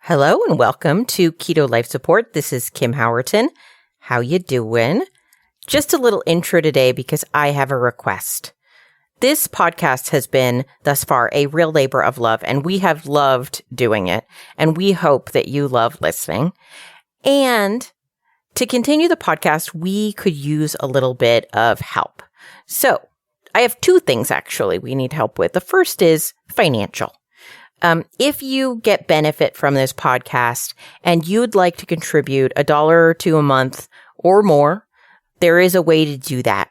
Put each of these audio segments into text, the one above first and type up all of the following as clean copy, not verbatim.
Hello and welcome to Keto Life Support. This is Kim Howerton. How you doing? Just a little intro today because I have a request. This podcast has been, thus far, a real labor of love, and we have loved doing it, and we hope that you love listening. And to continue the podcast, we could use a little bit of help. So I have two things, actually, we need help with. The first is financial. If you get benefit from this podcast and you'd like to contribute $1 or $2 a month or more, there is a way to do that.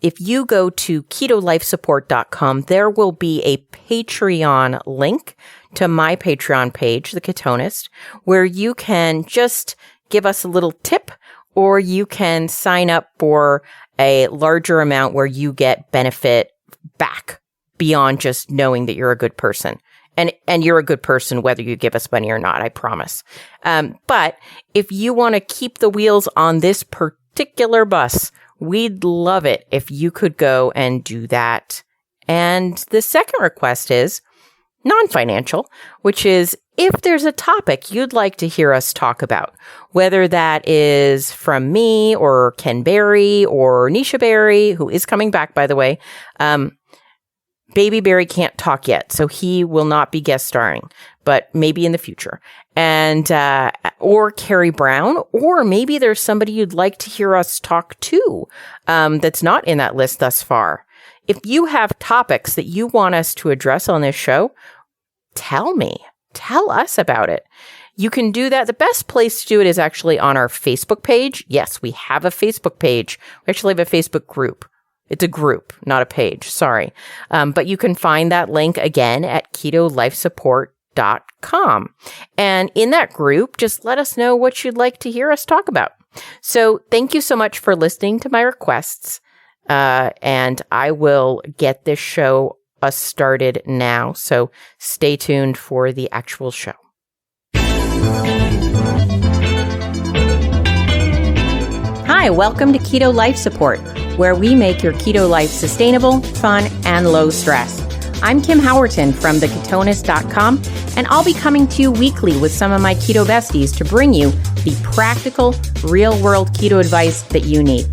If you go to ketolifesupport.com, there will be a Patreon link to my Patreon page, The Ketonist, where you can just give us a little tip, or you can sign up for a larger amount where you get benefit back beyond just knowing that you're a good person. And you're a good person whether you give us money or not, I promise. But if you want to keep the wheels on this particular bus, we'd love it if you could go and do that. And the second request is non-financial, which is if there's a topic you'd like to hear us talk about, whether that is from me or Ken Berry or Nisha Berry, who is coming back, by the way. Baby Barry can't talk yet, so he will not be guest starring, but maybe in the future. And, or Carrie Brown, or maybe there's somebody you'd like to hear us talk to, that's not in that list thus far. If you have topics that you want us to address on this show, tell us about it. You can do that. The best place to do it is actually on our Facebook page. Yes, we have a Facebook page. We actually have a Facebook group. It's a group, not a page. Sorry. But you can find that link again at ketolifesupport.com. And in that group, just let us know what you'd like to hear us talk about. So thank you so much for listening to my requests. And I will get this show started now. So stay tuned for the actual show. Hi, welcome to Keto Life Support, where we make your keto life sustainable, fun, and low stress. I'm Kim Howerton from theketonist.com, and I'll be coming to you weekly with some of my keto besties to bring you the practical, real-world keto advice that you need.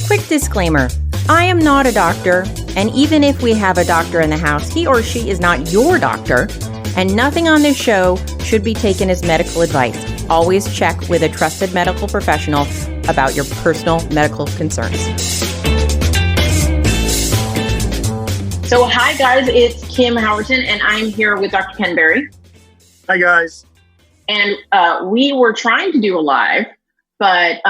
Quick disclaimer, I am not a doctor, and even if we have a doctor in the house, he or she is not your doctor, and nothing on this show should be taken as medical advice. Always check with a trusted medical professional about your personal medical concerns. So hi guys, it's Kim Howerton and I'm here with Dr. Ken Berry. Hi guys. And we were trying to do a live, but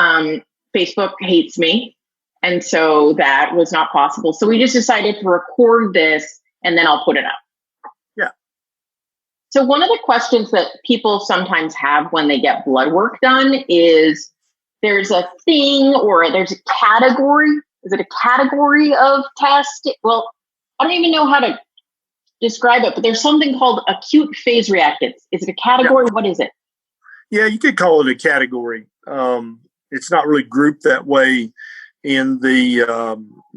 Facebook hates me. And so that was not possible. So we just decided to record this and then I'll put it up. Yeah. So one of the questions that people sometimes have when they get blood work done is there's a thing or there's a category. Is it a category of test? Well, I don't even know how to describe it, but there's something called acute phase reactants. Is it a category? Yeah. What is it? Yeah, you could call it a category. It's not really grouped that way in the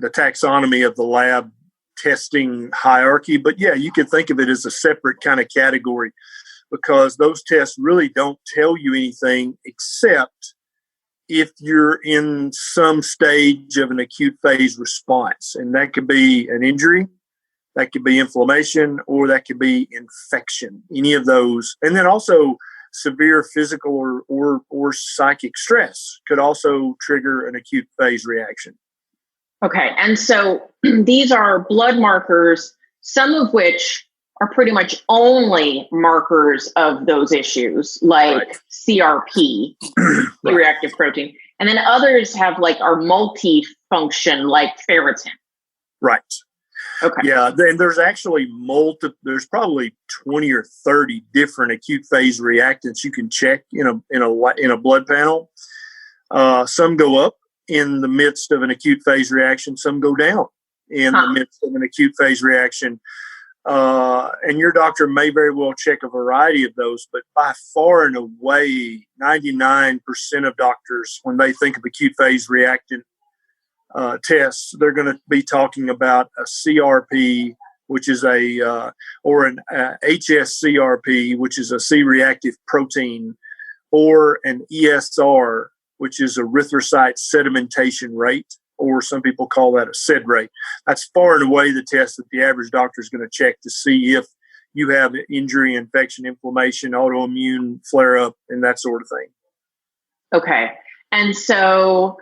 taxonomy of the lab testing hierarchy, but yeah, you could think of it as a separate kind of category because those tests really don't tell you anything except if you're in some stage of an acute phase response. And that could be an injury, that could be inflammation, or that could be infection, any of those. And then also severe physical or psychic stress could also trigger an acute phase reaction. Okay. And so these are blood markers, some of which are pretty much only markers of those issues, like right. CRP, C-reactive protein. And then others have are multi-function, like ferritin. Right. Okay. Yeah. Then there's actually there's probably 20 or 30 different acute phase reactants you can check in a blood panel. Some go up in the midst of an acute phase reaction. Some go down in the midst of an acute phase reaction. And your doctor may very well check a variety of those, but by far and away, 99% of doctors, when they think of acute phase reactant tests, they're going to be talking about a CRP which is or an HSCRP, which is a C-reactive protein, or an ESR, which is erythrocyte sedimentation rate, or some people call that a SED rate. That's far and away the test that the average doctor is going to check to see if you have injury, infection, inflammation, autoimmune flare-up, and that sort of thing. Okay. And so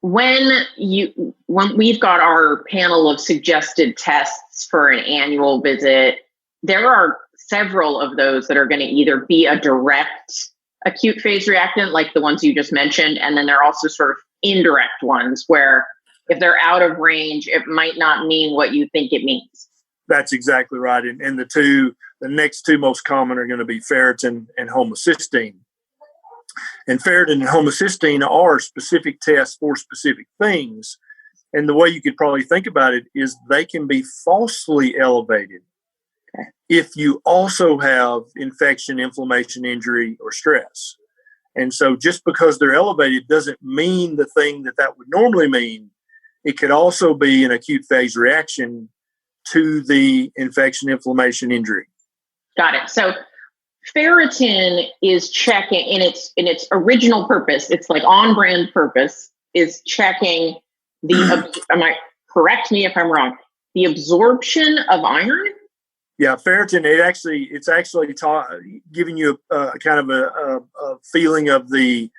when we've got our panel of suggested tests for an annual visit, there are several of those that are going to either be a direct acute phase reactant, like the ones you just mentioned, and then there are also sort of indirect ones where if they're out of range, it might not mean what you think it means. That's exactly right. And the next two most common are going to be ferritin and homocysteine. And ferritin and homocysteine are specific tests for specific things. And the way you could probably think about it is they can be falsely elevated if you also have infection, inflammation, injury, or stress. And so just because they're elevated doesn't mean the thing that would normally mean. It could also be an acute phase reaction to the infection, inflammation, injury. Got it. So ferritin is checking in its original purpose. It's like on-brand purpose is checking correct me if I'm wrong, the absorption of iron? Yeah, ferritin, it's actually giving you a kind of a feeling of the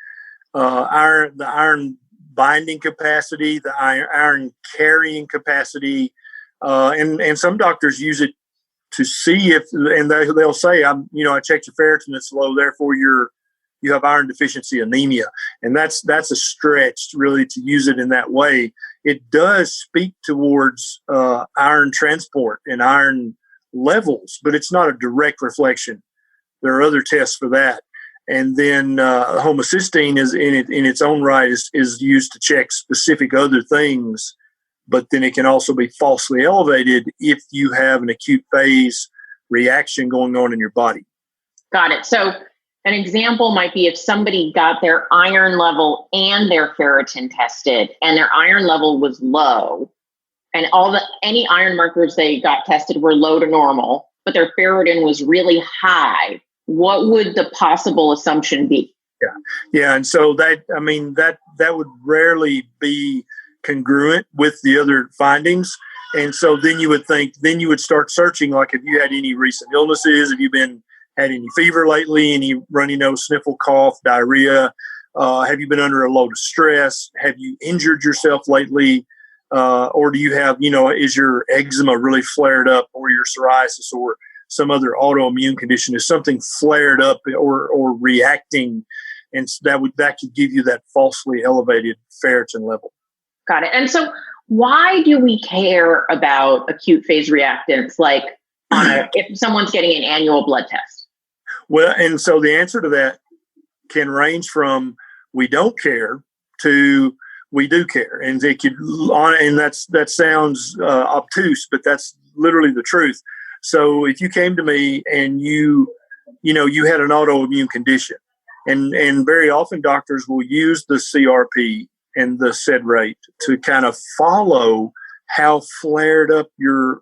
iron binding capacity, the iron carrying capacity, and some doctors use it to see and they'll say, I checked your ferritin, it's low, therefore you have iron deficiency anemia. And that's a stretch really to use it in that way. It does speak towards iron transport and iron levels, but it's not a direct reflection. There are other tests for that. And then homocysteine is in its own right is used to check specific other things, but then it can also be falsely elevated if you have an acute phase reaction going on in your body. Got it. So an example might be if somebody got their iron level and their ferritin tested and their iron level was low and any iron markers they got tested were low to normal, but their ferritin was really high. What would the possible assumption be? Yeah. And so that would rarely be congruent with the other findings. And so then you would start searching, like, have you had any recent illnesses? Have you had any fever lately? Any runny nose, sniffle, cough, diarrhea? Have you been under a load of stress? Have you injured yourself lately? Or do you have, is your eczema really flared up, or your psoriasis or some other autoimmune condition? Is something flared up or reacting? And that could give you that falsely elevated ferritin level. Got it. And so why do we care about acute phase reactants, like if someone's getting an annual blood test? Well, and so the answer to that can range from we don't care to we do care. And that sounds obtuse, but that's literally the truth. So if you came to me and you had an autoimmune condition, and very often doctors will use the CRP and the SED rate to kind of follow how flared up your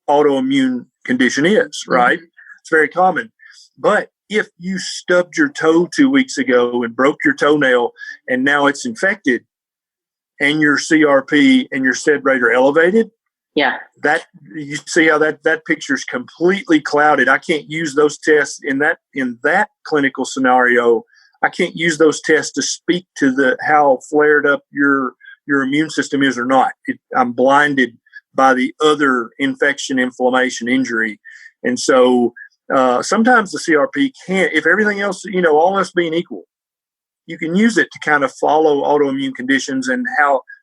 autoimmune condition is, right? Mm-hmm. It's very common. But if you stubbed your toe 2 weeks ago and broke your toenail and now it's infected and your CRP and your SED rate are elevated, that you see how that picture is completely clouded. I can't use those tests in that clinical scenario. I can't use those tests to speak to how flared up your immune system is or not. I'm blinded by the other infection, inflammation, injury. And so sometimes the CRP can't, if everything else, all else being equal, you can use it to kind of follow autoimmune conditions and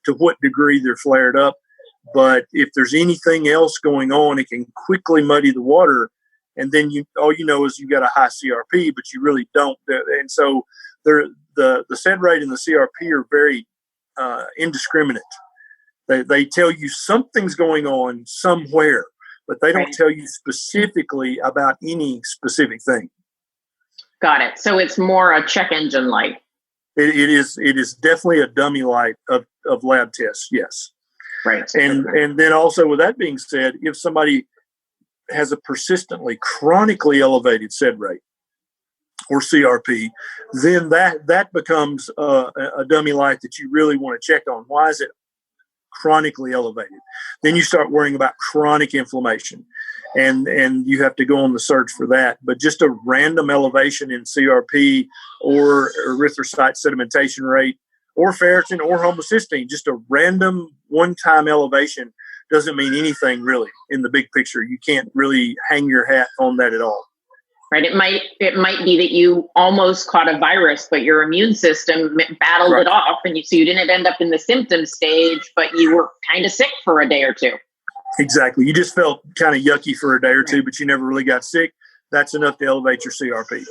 to what degree they're flared up. But if there's anything else going on, it can quickly muddy the water. And then all you know is you got a high CRP, but you really don't. And so the SED rate and the CRP are very indiscriminate. They tell you something's going on somewhere, but they don't tell you specifically about any specific thing. Got it. So it's more a check engine light. It is definitely a dummy light of lab tests. Yes. Right. And then also with that being said, if somebody has a persistently, chronically elevated SED rate or CRP, then that becomes a dummy light that you really want to check on. Why is it chronically elevated? Then you start worrying about chronic inflammation, and you have to go on the search for that. But just a random elevation in CRP or erythrocyte sedimentation rate or ferritin or homocysteine, just a random one-time elevation doesn't mean anything really in the big picture. You can't really hang your hat on that at all. Right. It might be that you almost caught a virus, but your immune system battled it off, and so you didn't end up in the symptom stage, but you were kind of sick for a day or two. Exactly. You just felt kind of yucky for a day or two, but you never really got sick. That's enough to elevate your CRP.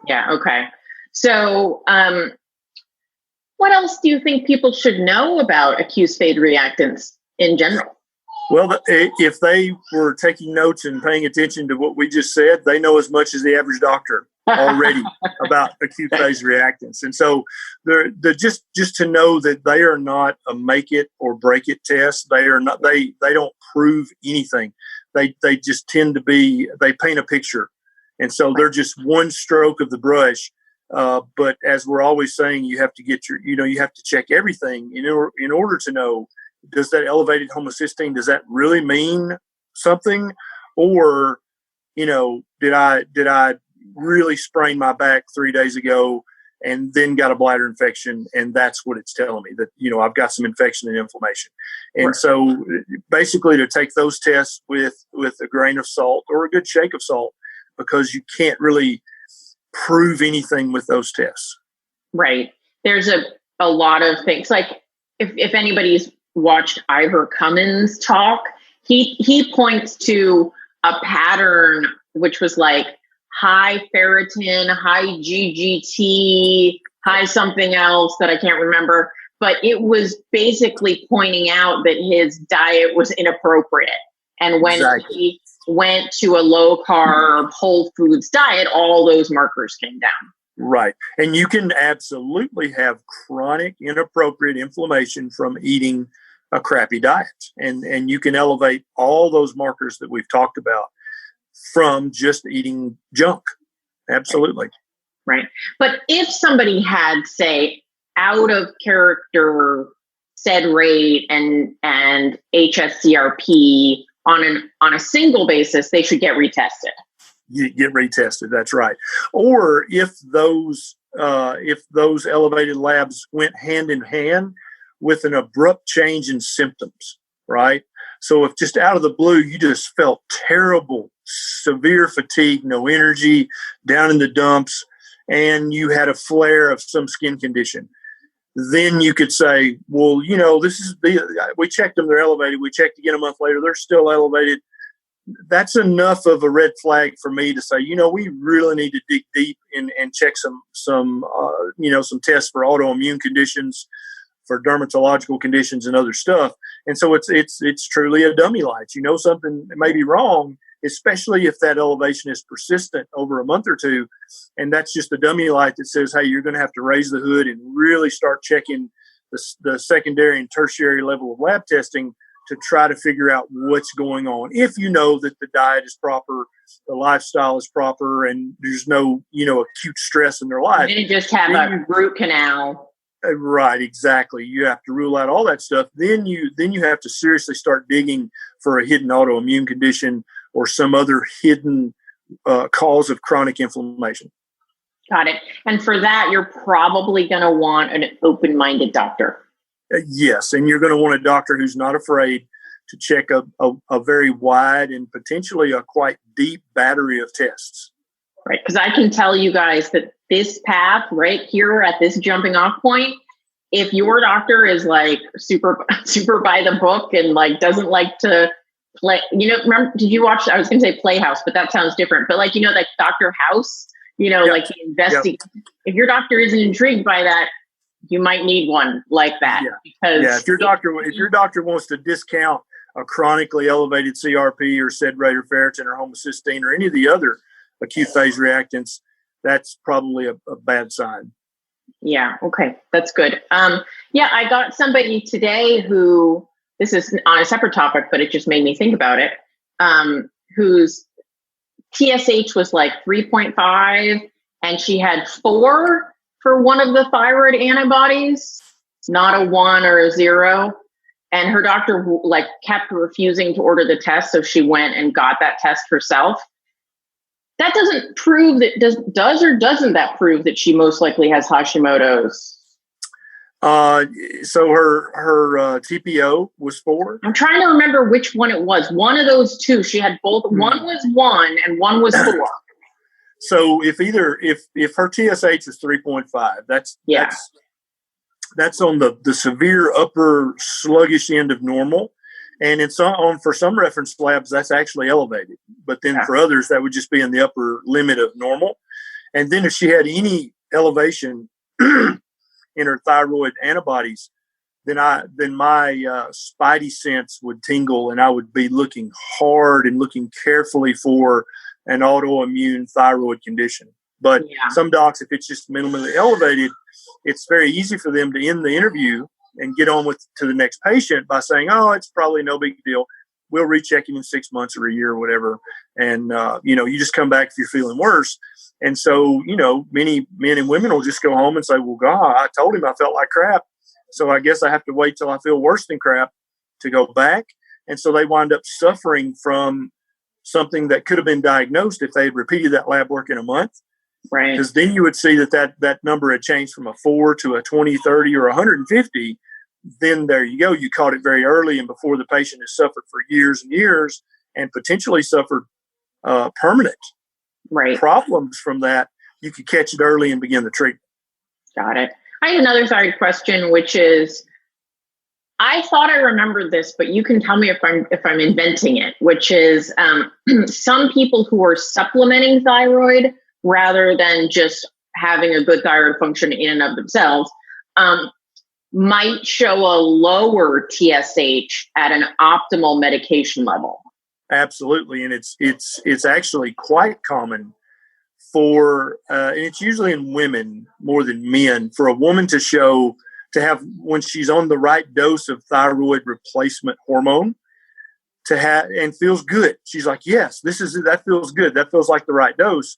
Yeah. Okay. So, what else do you think people should know about acute phase reactants in general? Well, if they were taking notes and paying attention to what we just said, they know as much as the average doctor already about acute phase reactants. And so they're just to know that they are not a make it or break it test. They are not, they don't prove anything. They just tend to be, they paint a picture. And so they're just one stroke of the brush. But as we're always saying, you have to get you have to check everything in order to know, does that elevated homocysteine, does that really mean something? Or, did I really sprain my back 3 days ago and then got a bladder infection? And that's what it's telling me, that, I've got some infection and inflammation. And so basically to take those tests with a grain of salt or a good shake of salt, because you can't really prove anything with those tests. Right. There's a lot of things, like if anybody's watched Ivor Cummins talk, he points to a pattern which was like high ferritin, high GGT, high something else that I can't remember, but it was basically pointing out that his diet was inappropriate. And when he went to a low carb, whole foods diet, all those markers came down. Right. And you can absolutely have chronic inappropriate inflammation from eating a crappy diet. And you can elevate all those markers that we've talked about from just eating junk. Absolutely. Right. But if somebody had, say, out of character SED rate and HSCRP on a single basis, they should get retested. You get retested. That's right. Or if those elevated labs went hand in hand with an abrupt change in symptoms, right? So if just out of the blue, you just felt terrible, severe fatigue, no energy, down in the dumps, and you had a flare of some skin condition, then you could say, well, we checked them, they're elevated. We checked again a month later, they're still elevated. That's enough of a red flag for me to say, we really need to dig deep and check some tests for autoimmune conditions, for dermatological conditions and other stuff. And so it's truly a dummy light. Something may be wrong, especially if that elevation is persistent over a month or two. And that's just a dummy light that says, hey, you're going to have to raise the hood and really start checking the secondary and tertiary level of lab testing to try to figure out what's going on. If you know that the diet is proper, the lifestyle is proper, and there's no, acute stress in their life. You didn't just have a root canal. Right, exactly. You have to rule out all that stuff. Then you have to seriously start digging for a hidden autoimmune condition or some other hidden cause of chronic inflammation. Got it. And for that, you're probably going to want an open-minded doctor. Yes, and you're going to want a doctor who's not afraid to check a very wide and potentially a quite deep battery of tests. Right, because I can tell you guys that this path right here at this jumping off point, if your doctor is like super by the book and like doesn't like to play, remember, did you watch, I was going to say Playhouse, but that sounds different. But like, like Dr. House, like the investigate. Yep. If your doctor isn't intrigued by that, you might need one like that. Because if your doctor wants to discount a chronically elevated CRP or SED rate or ferritin or homocysteine or any of the other acute phase reactants, that's probably a bad sign. Yeah. Okay. That's good. I got somebody today who, this is on a separate topic, but it just made me think about it. whose TSH was like 3.5, and she had 4 for one of the thyroid antibodies, not a 1 or a 0. And her doctor like kept refusing to order the test, so she went and got that test herself. That doesn't prove that does or doesn't that prove that she most likely has Hashimoto's? So her TPO was 4. I'm trying to remember which one it was. One of those two. She had both. One was 1 and one was 4. So if her TSH is 3.5, that's on the severe upper sluggish end of normal. And it's for some reference labs, that's actually elevated. But then for others, that would just be in the upper limit of normal. And then if she had any elevation in her thyroid antibodies, then my spidey sense would tingle, and I would be looking hard and looking carefully for an autoimmune thyroid condition. But some docs, if it's just minimally elevated, it's very easy for them to end the interview and get on to the next patient by saying, oh, it's probably no big deal. We'll recheck him in 6 months or a year or whatever. And, you just come back if you're feeling worse. And so, many men and women will just go home and say, well, God, I told him I felt like crap. So I guess I have to wait till I feel worse than crap to go back. And so they wind up suffering from something that could have been diagnosed if they had repeated that lab work in a month. Right. Because then you would see that number had changed from a 4 to a 20, 30, or 150. Then there you go. You caught it very early and before the patient has suffered for years and years and potentially suffered permanent problems from that. You could catch it early and begin the treatment. Got it. I have another thyroid question, which is, I thought I remembered this, but you can tell me if I'm inventing it, which is some people who are supplementing thyroid rather than just having a good thyroid function in and of themselves, might show a lower TSH at an optimal medication level. Absolutely. And it's actually quite common for, and it's usually in women more than men, for a woman to have, when she's on the right dose of thyroid replacement hormone, to have, and feels good. She's like, yes, that feels good. That feels like the right dose.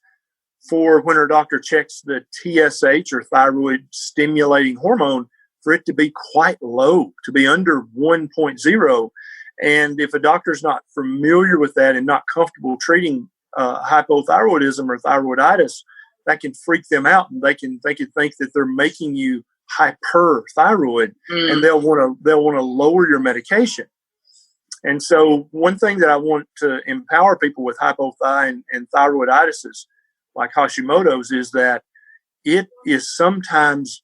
For when her doctor checks the TSH or thyroid stimulating hormone, for it to be quite low, to be under 1.0. And if a doctor's not familiar with that and not comfortable treating hypothyroidism or thyroiditis, that can freak them out, and they can think that they're making you hyperthyroid, and they'll want to lower your medication. And so one thing that I want to empower people with hypothyroid and thyroiditis like Hashimoto's is that it is sometimes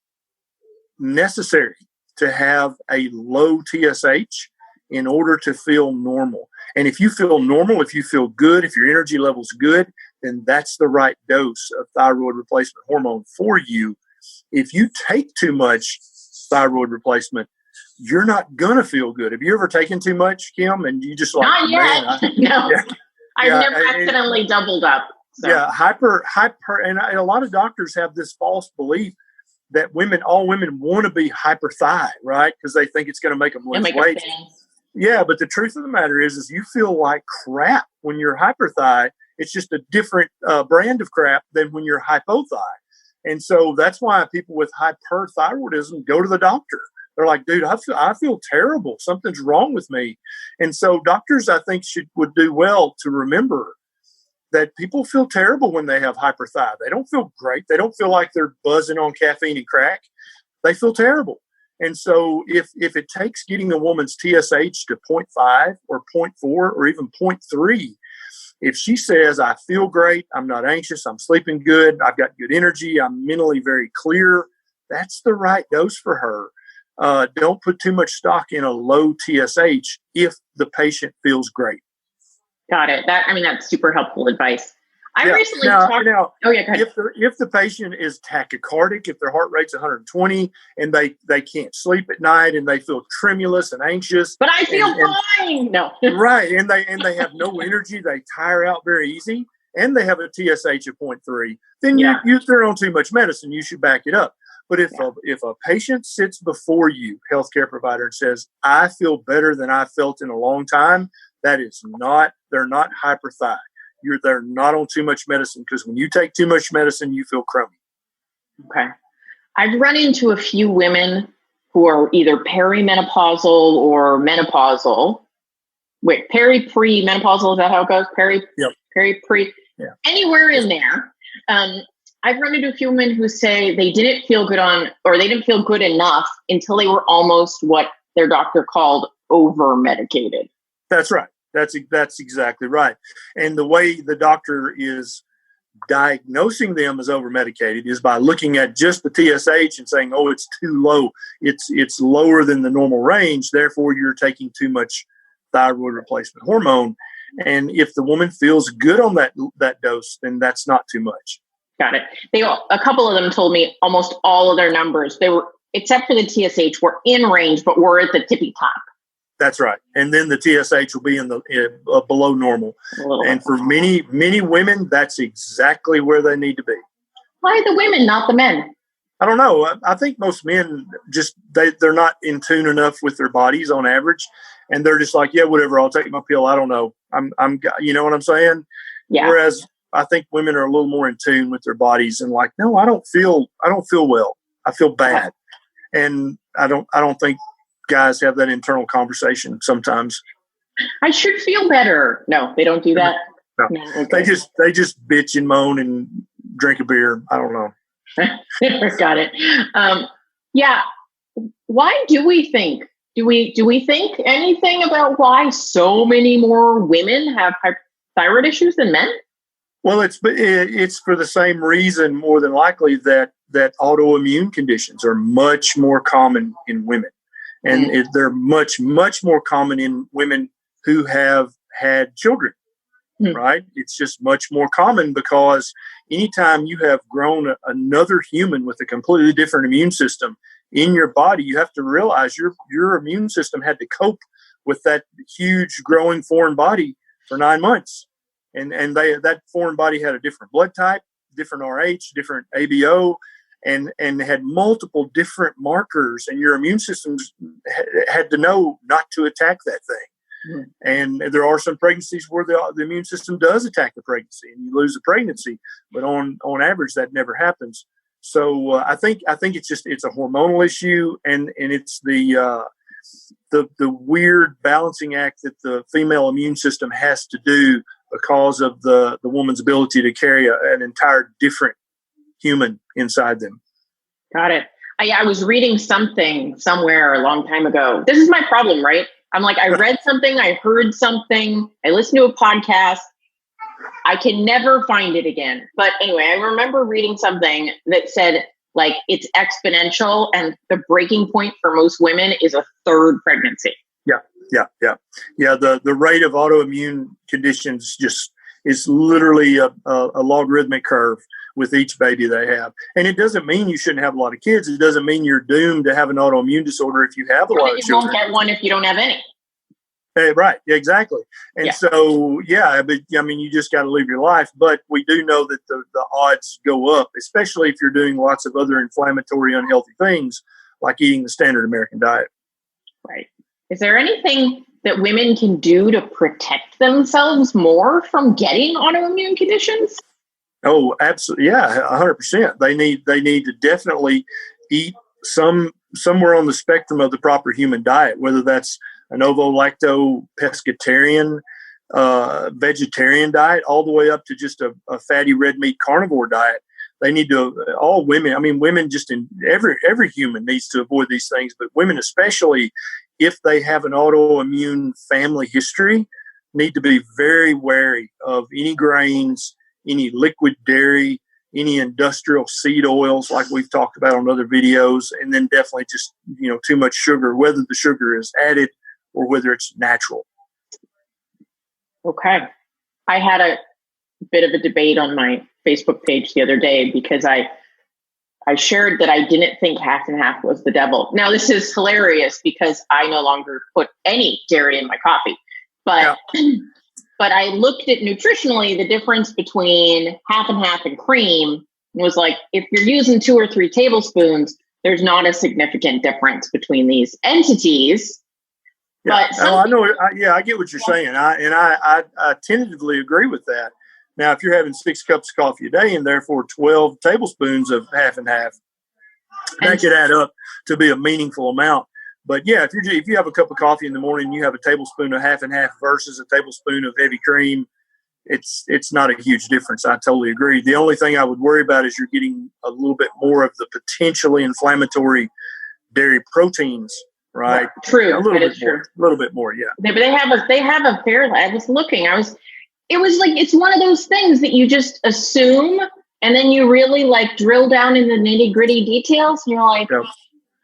necessary to have a low TSH in order to feel normal. And if you feel normal, if you feel good, if your energy level's good, then that's the right dose of thyroid replacement hormone for you. If you take too much thyroid replacement, you're not going to feel good. Have you ever taken too much, Kim? And you just like, not yet. No, I've never accidentally doubled up. So. Yeah, hyper, and a lot of doctors have this false belief that all women want to be hyperthyroid, right? Because they think it's going to make them lose weight. Yeah, but the truth of the matter is you feel like crap when you're hyperthyroid. It's just a different brand of crap than when you're hypothyroid. And so that's why people with hyperthyroidism go to the doctor. They're like, dude, I feel terrible. Something's wrong with me. And so doctors, I think, would do well to remember that people feel terrible when they have hyperthyroid. They don't feel great. They don't feel like they're buzzing on caffeine and crack. They feel terrible. And so if it takes getting a woman's TSH to 0.5 or 0.4 or even 0.3, if she says, I feel great, I'm not anxious, I'm sleeping good, I've got good energy, I'm mentally very clear, that's the right dose for her. Don't put too much stock in a low TSH if the patient feels great. Got it. That's super helpful advice. I recently talked. Go ahead. If the patient is tachycardic, if their heart rate's 120 and they can't sleep at night and they feel tremulous and anxious, but I feel fine. No, right, and they have no energy, they tire out very easy, and they have a TSH of 0.3, then they're on too much medicine. You should back it up. But if a patient sits before you, healthcare provider, and says, I feel better than I felt in a long time, They're not hyperthyroid. They're not on too much medicine, because when you take too much medicine, you feel crummy. Okay. I've run into a few women who are either perimenopausal or menopausal. Wait, pre-menopausal, is that how it goes? Yep. Pre, yeah. Anywhere in there. I've run into a few women who say they didn't feel good they didn't feel good enough until they were almost what their doctor called over-medicated. That's right. That's exactly right. And the way the doctor is diagnosing them as over-medicated is by looking at just the TSH and saying, oh, it's too low. It's lower than the normal range. Therefore, you're taking too much thyroid replacement hormone. And if the woman feels good on that dose, then that's not too much. Got it. A couple of them told me almost all of their numbers, they were, except for the TSH, were in range, but were at the tippy top. That's right. And then the TSH will be in the below normal. And for many, many women, that's exactly where they need to be. Why the women, not the men? I don't know. I think most men just, they're not in tune enough with their bodies on average. And they're just like, yeah, whatever, I'll take my pill. I don't know. I'm you know what I'm saying? Yeah. Whereas I think women are a little more in tune with their bodies and like, no, I don't feel well. I feel bad. And I don't think guys have that internal conversation sometimes. I should feel better. No, they don't do that. No. Okay. They just bitch and moan and drink a beer. I don't know. Got it. Yeah. Why do we think? Do we think anything about why so many more women have thyroid issues than men? Well, it's for the same reason, more than likely, that autoimmune conditions are much more common in women. And they're much, much more common in women who have had children, right? It's just much more common because anytime you have grown another human with a completely different immune system in your body, you have to realize your immune system had to cope with that huge growing foreign body for 9 months. And that foreign body had a different blood type, different RH, different ABO, and had multiple different markers, and your immune system had to know not to attack that thing. And there are some pregnancies where the immune system does attack the pregnancy and you lose the pregnancy, but on average that never happens. So I think it's a hormonal issue, and it's the weird balancing act that the female immune system has to do because of the woman's ability to carry an entire different human inside them. Got it. I was reading something somewhere a long time ago. This is my problem, right? I'm like, I read something, I heard something, I listened to a podcast. I can never find it again. But anyway, I remember reading something that said, like, it's exponential, and the breaking point for most women is a third pregnancy. Yeah. The rate of autoimmune conditions just is literally a logarithmic curve with each baby they have. And it doesn't mean you shouldn't have a lot of kids. It doesn't mean you're doomed to have an autoimmune disorder if you have a lot of children. You won't get one if you don't have any. Right, exactly. And so, but I mean, you just got to live your life. But we do know that the odds go up, especially if you're doing lots of other inflammatory, unhealthy things, like eating the standard American diet. Right. Is there anything that women can do to protect themselves more from getting autoimmune conditions? Oh, absolutely. Yeah, 100%. They need to definitely eat somewhere on the spectrum of the proper human diet, whether that's an ovo-lacto pescatarian, vegetarian diet, all the way up to just a fatty red meat carnivore diet. They need to, all women, I mean, women just in every human needs to avoid these things, but women especially, if they have an autoimmune family history, need to be very wary of any grains, any liquid dairy, any industrial seed oils like we've talked about on other videos, and then definitely just, too much sugar, whether the sugar is added or whether it's natural. Okay. I had a bit of a debate on my Facebook page the other day because I shared that I didn't think half and half was the devil. Now, this is hilarious because I no longer put any dairy in my coffee. But but I looked at nutritionally the difference between half and half and cream was like, if you're using 2 or 3 tablespoons, there's not a significant difference between these entities. Yeah, But I know. I get what you're saying. I tentatively agree with that. Now, if you're having 6 cups of coffee a day and therefore 12 tablespoons of half and half, that could add up to be a meaningful amount. But yeah, if you have a cup of coffee in the morning, you have a tablespoon of half and half versus a tablespoon of heavy cream. It's not a huge difference. I totally agree. The only thing I would worry about is you're getting a little bit more of the potentially inflammatory dairy proteins, right? True. A little bit more. Yeah. But they have a fair. I was looking. It was like, it's one of those things that you just assume, and then you really like drill down in the nitty gritty details, and you're like,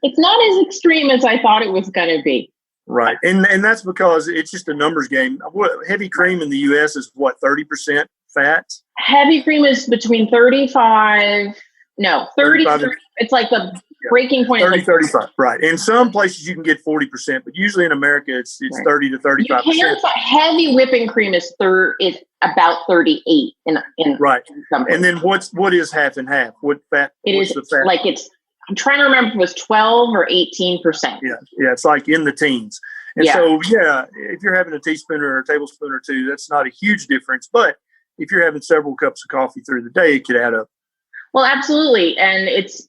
it's not as extreme as I thought it was going to be. Right. And that's because it's just a numbers game. Heavy cream in the U.S. is 30% fat? Heavy cream is between 30. It's like the breaking point. 35. Right. In some places you can get 40%, but usually in America it's 30 to 35%. Heavy whipping cream is about 38 in right. some places. And then what is half and half? What fat? The fat? Like I'm trying to remember if it was 12 or 18%. Yeah, it's like in the teens. And so, if you're having a teaspoon or a tablespoon or two, that's not a huge difference. But if you're having several cups of coffee through the day, it could add up. Well, absolutely. And it's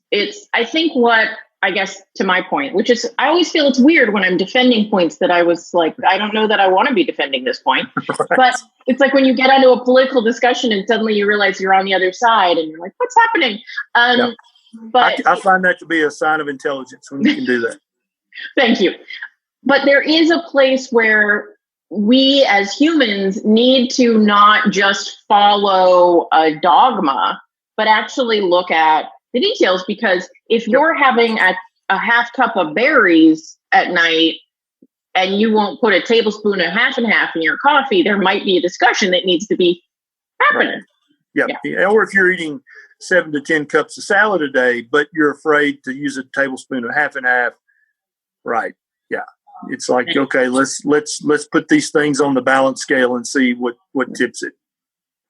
I think I guess to my point, which is I always feel it's weird when I'm defending points that I was like, I don't know that I want to be defending this point. Right. But it's like when you get into a political discussion and suddenly you realize you're on the other side and you're like, what's happening? But I find that to be a sign of intelligence when you can do that. Thank you. But there is a place where we as humans need to not just follow a dogma, but actually look at the details. Because if you're having a half cup of berries at night and you won't put a tablespoon of half and half in your coffee, there might be a discussion that needs to be happening. Right. Yeah. Or if you're eating 7 to 10 cups of salad a day, but you're afraid to use a tablespoon of half and half. Right. Yeah. It's like, okay, let's put these things on the balance scale and see what tips it.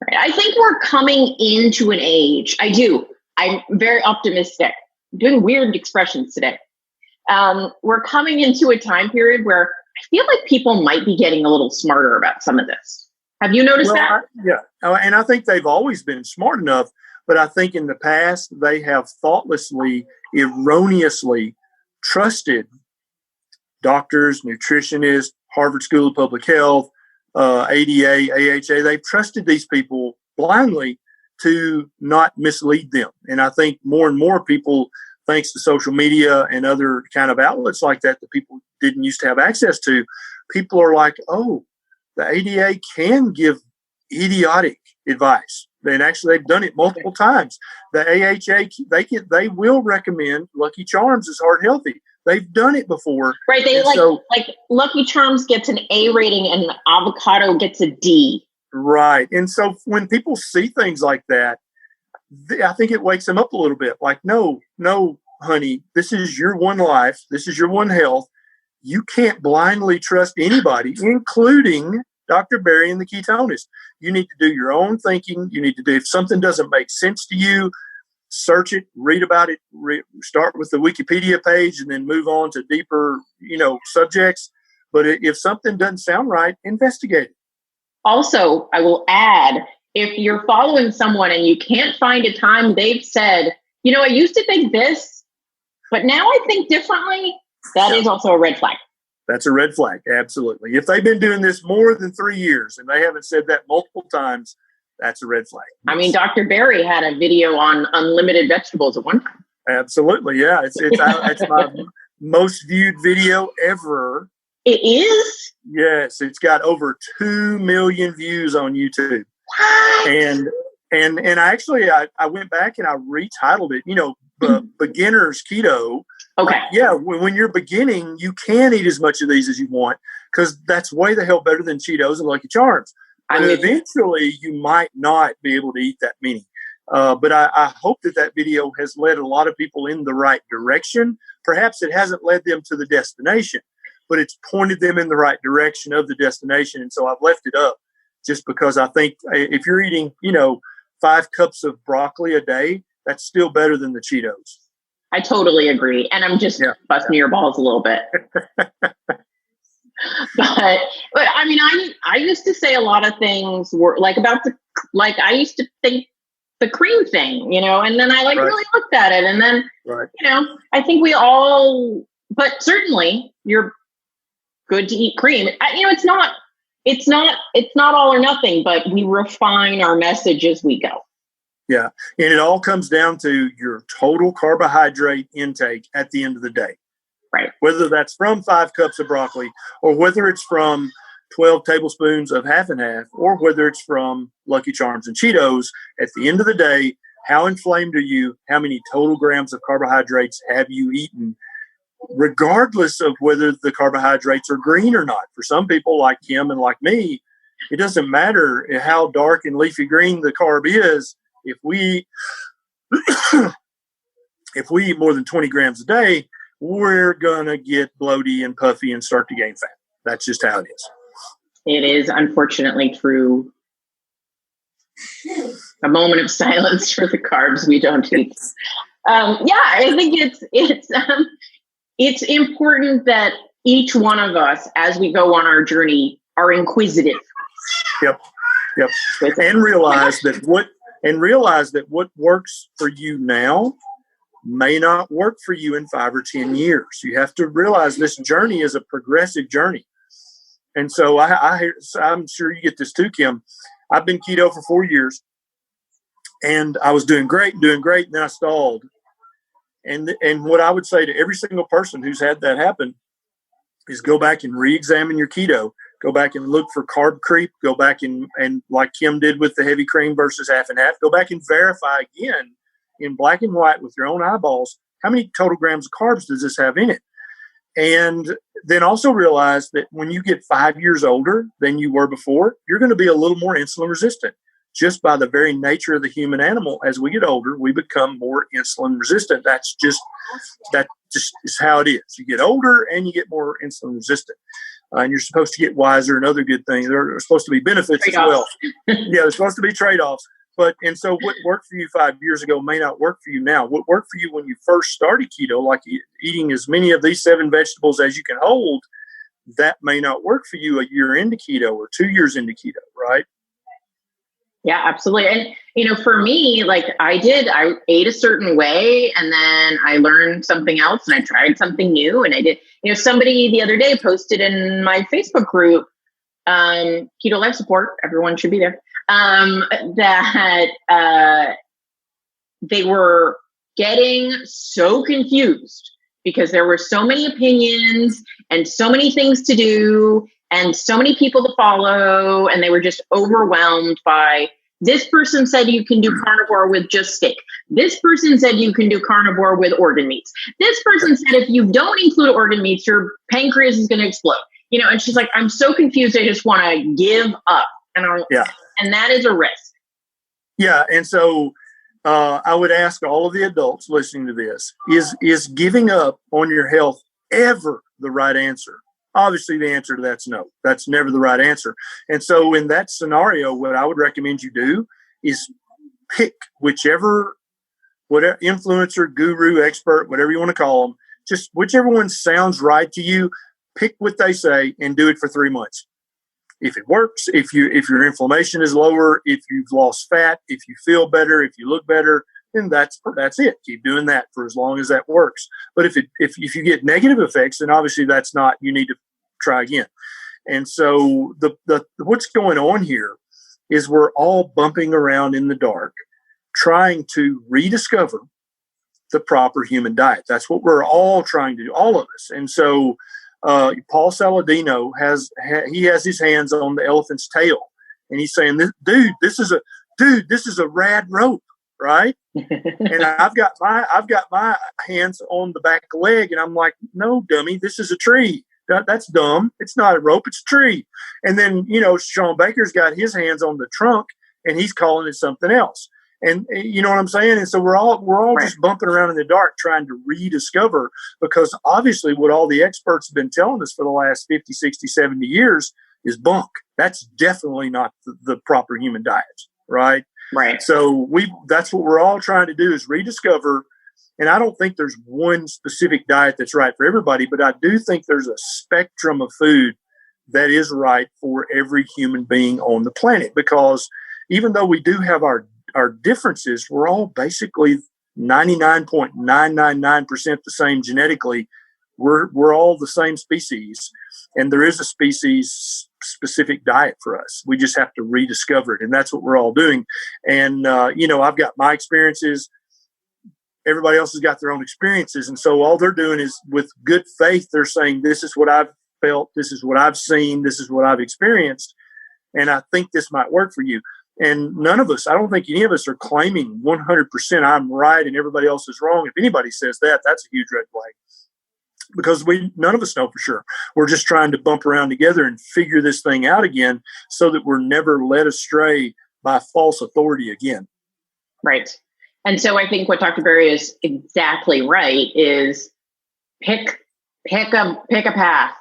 Right. I think we're coming into an age. I'm very optimistic. I'm doing weird expressions today. We're coming into a time period where I feel like people might be getting a little smarter about some of this. Have you noticed that? And I think they've always been smart enough, but I think in the past they have thoughtlessly, erroneously trusted doctors, nutritionists, Harvard School of Public Health, ADA, AHA. They've trusted these people blindly to not mislead them. And I think more and more people, thanks to social media and other kind of outlets like that people didn't used to have access to, people are like, oh, the ADA can give idiotic advice. And actually, they've done it multiple times. The AHA, they will recommend Lucky Charms as heart healthy. They've done it before. Right. They like Lucky Charms gets an A rating and avocado gets a D. Right. And so when people see things like that, I think it wakes them up a little bit. Like, no, honey, this is your one life. This is your one health. You can't blindly trust anybody, including Dr. Berry and the ketonist. You need to do your own thinking. You need to if something doesn't make sense to you, search it, read about it, start with the Wikipedia page and then move on to deeper, subjects. But if something doesn't sound right, investigate it. Also, I will add, if you're following someone and you can't find a time they've said, I used to think this, but now I think differently, that is also a red flag. That's a red flag. Absolutely. If they've been doing this more than 3 years and they haven't said that multiple times, that's a red flag. I mean, Dr. Berry had a video on unlimited vegetables at one time. Absolutely. Yeah. It's my most viewed video ever. It is? Yes. It's got over 2 million views on YouTube. What? And actually I went back and I retitled it, Beginner's Keto. Okay. When you're beginning, you can eat as much of these as you want because that's way the hell better than Cheetos and Lucky Charms. But eventually, you might not be able to eat that many. But I hope that video has led a lot of people in the right direction. Perhaps it hasn't led them to the destination, but it's pointed them in the right direction of the destination. And so I've left it up just because I think if you're eating, 5 cups of broccoli a day, that's still better than the Cheetos. I totally agree. And I'm just busting your balls a little bit. but I mean, I used to say a lot of things were like I used to think the cream thing, and then I really looked at it, and then, I think but certainly you're good to eat cream. It's not all or nothing, but we refine our message as we go. Yeah. And it all comes down to your total carbohydrate intake at the end of the day. Right. Whether that's from 5 cups of broccoli, or whether it's from 12 tablespoons of half and half, or whether it's from Lucky Charms and Cheetos, at the end of the day, how inflamed are you? How many total grams of carbohydrates have you eaten? Regardless of whether the carbohydrates are green or not. For some people like Kim and like me, it doesn't matter how dark and leafy green the carb is. If we eat more than 20 grams a day, we're going to get bloaty and puffy and start to gain fat. That's just how it is. It is unfortunately true. A moment of silence for the carbs we don't eat. I think it's important that each one of us, as we go on our journey, are inquisitive. Yep. And realize that what works for you now may not work for you in 5 or 10 years. You have to realize this journey is a progressive journey. And so I'm sure you get this too, Kim. I've been keto for 4 years, and I was doing great, and then I stalled. And what I would say to every single person who's had that happen is go back and re-examine your keto. Go back and look for carb creep. Go back and like Kim did with the heavy cream versus half and half, go back and verify again in black and white with your own eyeballs, how many total grams of carbs does this have in it? And then also realize that when you get 5 years older than you were before, you're going to be a little more insulin resistant. Just by the very nature of the human animal, as we get older, we become more insulin resistant. That just is how it is. You get older and you get more insulin resistant. And you're supposed to get wiser and other good things. There are supposed to be benefits as well. Yeah, there's supposed to be trade-offs. And so what worked for you 5 years ago may not work for you now. What worked for you when you first started keto, like eating as many of these 7 vegetables as you can hold, that may not work for you a year into keto or 2 years into keto, right? Yeah, absolutely. And, for me, like I ate a certain way, and then I learned something else, and I tried something new, and I did, somebody the other day posted in my Facebook group, Keto Life Support, everyone should be there, that they were getting so confused because there were so many opinions and so many things to do and so many people to follow, and they were just overwhelmed by, this person said you can do carnivore with just steak. This person said you can do carnivore with organ meats. This person said if you don't include organ meats, your pancreas is going to explode. And she's like, I'm so confused, I just want to give up. And that is a risk. Yeah, and so I would ask all of the adults listening to this, is giving up on your health ever the right answer? Obviously, the answer to that's no. That's never the right answer. And so in that scenario, what I would recommend you do is pick whatever influencer, guru, expert, whatever you want to call them, just whichever one sounds right to you, pick what they say and do it for 3 months. If it works, if your inflammation is lower, if you've lost fat, if you feel better, if you look better, then that's it. Keep doing that for as long as that works. But if you get negative effects, then obviously that's not, you need to try again. And so the what's going on here is we're all bumping around in the dark, trying to rediscover the proper human diet. That's what we're all trying to do, all of us. And so Paul Saladino has his hands on the elephant's tail, and he's saying, this is a rad rope. Right. And I've got my hands on the back leg, and I'm like, no, dummy, this is a tree. That's dumb. It's not a rope, it's a tree. And then, Sean Baker's got his hands on the trunk, and he's calling it something else. And you know what I'm saying? And so we're all right, just bumping around in the dark trying to rediscover, because obviously what all the experts have been telling us for the last 50, 60, 70 years is bunk. That's definitely not the proper human diet. Right. Right. So that's what we're all trying to do, is rediscover. And I don't think there's one specific diet that's right for everybody, but I do think there's a spectrum of food that is right for every human being on the planet. Because even though we do have our differences, we're all basically 99.999% the same genetically. We're all the same species, and there is a species specific diet for us. We just have to rediscover it, and that's what we're all doing. And I've got my experiences. Everybody else has got their own experiences, and so all they're doing is, with good faith, they're saying, this is what I've felt, this is what I've seen, this is what I've experienced, and I think this might work for you. And none of us, I don't think any of us are claiming 100% I'm right and everybody else is wrong. If anybody says that, that's a huge red flag, because none of us know for sure. We're just trying to bump around together and figure this thing out again, so that we're never led astray by false authority again. Right. And so I think what Dr. Berry is exactly right is pick a path.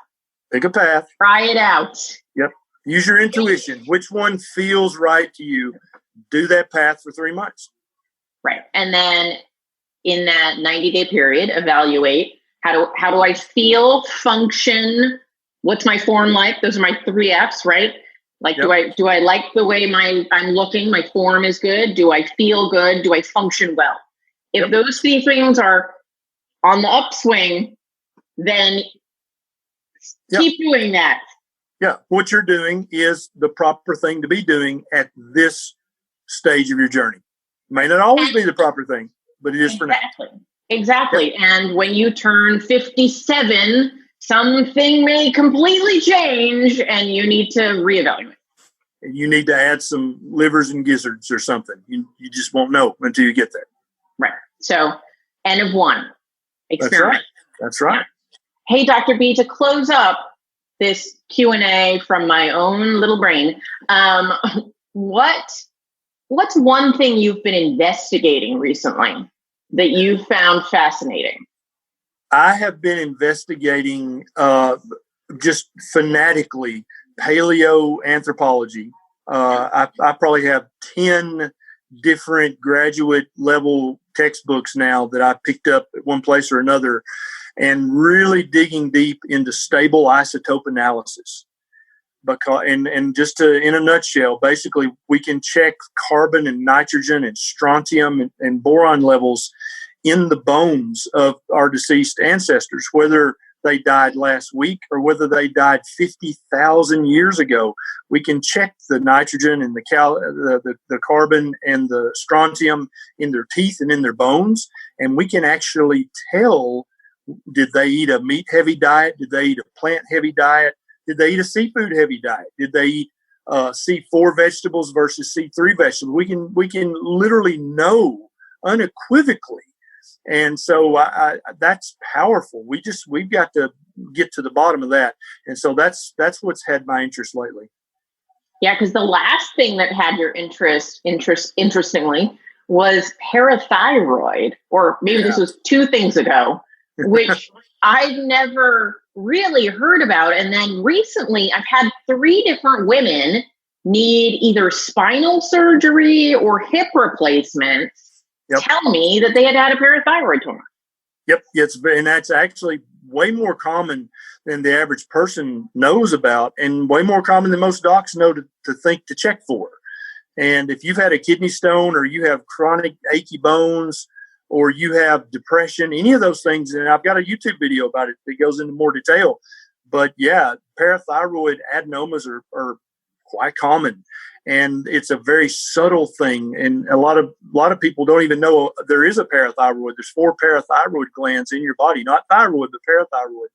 Pick a path. Try it out. Yep. Use your intuition. Which one feels right to you? Do that path for 3 months. Right. And then in that 90-day period, evaluate how do I feel, function, what's my form like? Those are my 3 F's, right? Like, yep. Do I like the way I'm looking? My form is good. Do I feel good? Do I function well? If those 3 things are on the upswing, then keep doing that. Yeah. What you're doing is the proper thing to be doing at this stage of your journey. May not always be the proper thing, but it is for now. Exactly. Yep. And when you turn 57, something may completely change and you need to reevaluate. You need to add some livers and gizzards or something. You just won't know until you get there. Right. So, N of 1. Experiment. That's right. Hey, Dr. B, to close up this Q&A from my own little brain, what's one thing you've been investigating recently that you found fascinating? I have been investigating just fanatically paleoanthropology. I probably have 10 different graduate level textbooks now that I picked up at one place or another, and really digging deep into stable isotope analysis. Because, and just in a nutshell, basically we can check carbon and nitrogen and strontium and boron levels in the bones of our deceased ancestors, whether they died last week or whether they died 50,000 years ago. We can check the nitrogen and the carbon and the strontium in their teeth and in their bones, and we can actually tell, did they eat a meat-heavy diet? Did they eat a plant-heavy diet? Did they eat a seafood-heavy diet? Did they eat C4 vegetables versus C3 vegetables? We can literally know unequivocally. And so that's powerful. We've got to get to the bottom of that. And so that's what's had my interest lately. Yeah, because the last thing that had your interest, interestingly, was parathyroid, or maybe this was 2 things ago, which I've never really heard about. And then recently I've had 3 different women need either spinal surgery or hip replacements. Tell me that they had a parathyroid tumor. Yep. And that's actually way more common than the average person knows about, and way more common than most docs know to think to check for. And if you've had a kidney stone, or you have chronic achy bones, or you have depression, any of those things, and I've got a YouTube video about it that goes into more detail. But yeah, parathyroid adenomas are quite common. And it's a very subtle thing, and a lot of people don't even know there is a parathyroid. There's 4 parathyroid glands in your body, not thyroid, but parathyroid.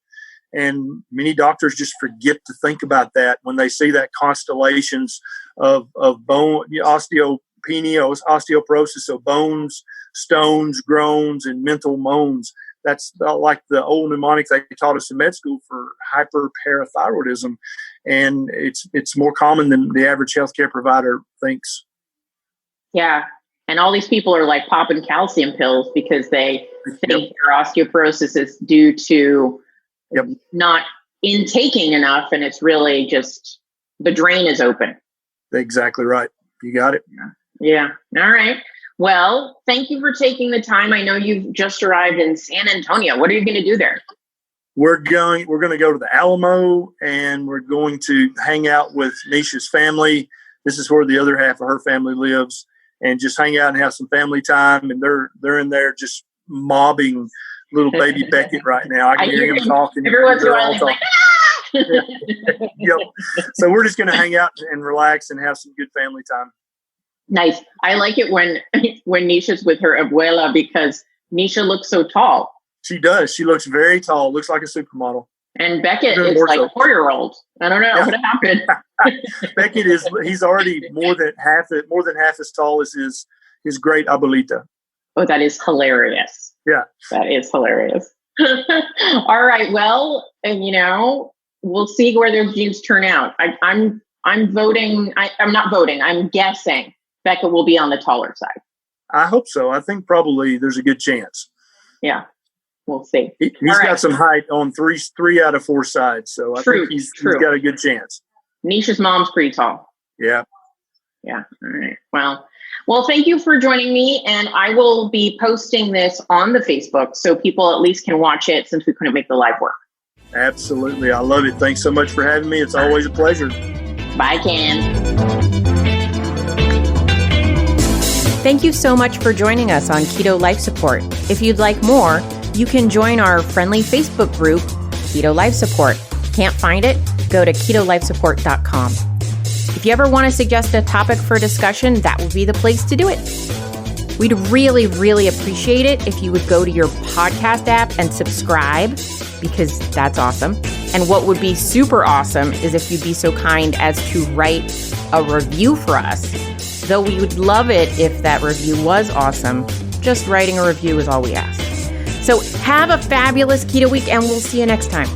And many doctors just forget to think about that when they see that constellations of bone osteopenia, osteoporosis, so bones, stones, groans, and mental moans. That's like the old mnemonic they taught us in med school for hyperparathyroidism. And it's more common than the average healthcare provider thinks. Yeah. And all these people are like popping calcium pills because they think their osteoporosis is due to not intaking enough. And it's really just the drain is open. Exactly right. You got it. Yeah. All right. Well, thank you for taking the time. I know you've just arrived in San Antonio. What are you going to do there? we're going to go to the Alamo, and we're going to hang out with Nisha's family. This is where the other half of her family lives, and just hang out and have some family time. And they're in there just mobbing little baby Beckett right now. I can hear him talking. Every once in a while, he's like, Yep. So we're just going to hang out and relax and have some good family time. Nice. I like it when Nisha's with her abuela, because Nisha looks so tall. She does. She looks very tall. Looks like a supermodel. And Beckett is like a 4-year-old. I don't know what happened. Beckett he's already more than half as tall as his great abuelita. Oh, that is hilarious. Yeah. That is hilarious. All right. Well, and we'll see where those genes turn out. I'm voting. I'm not voting. I'm guessing Becca will be on the taller side. I hope so. I think probably there's a good chance. Yeah. We'll see. He's got some height on three out of 4 sides. So I think he's got a good chance. Nisha's mom's pretty tall. Yeah. Yeah. All right. Well, thank you for joining me. And I will be posting this on the Facebook so people at least can watch it, since we couldn't make the live work. Absolutely. I love it. Thanks so much for having me. It's always a pleasure. Bye, Ken. Thank you so much for joining us on Keto Life Support. If you'd like more, you can join our friendly Facebook group, Keto Life Support. Can't find it? Go to ketolifesupport.com. If you ever want to suggest a topic for discussion, that would be the place to do it. We'd really, really appreciate it if you would go to your podcast app and subscribe, because that's awesome. And what would be super awesome is if you'd be so kind as to write a review for us. Though we would love it if that review was awesome, just writing a review is all we ask. So have a fabulous keto week, and we'll see you next time.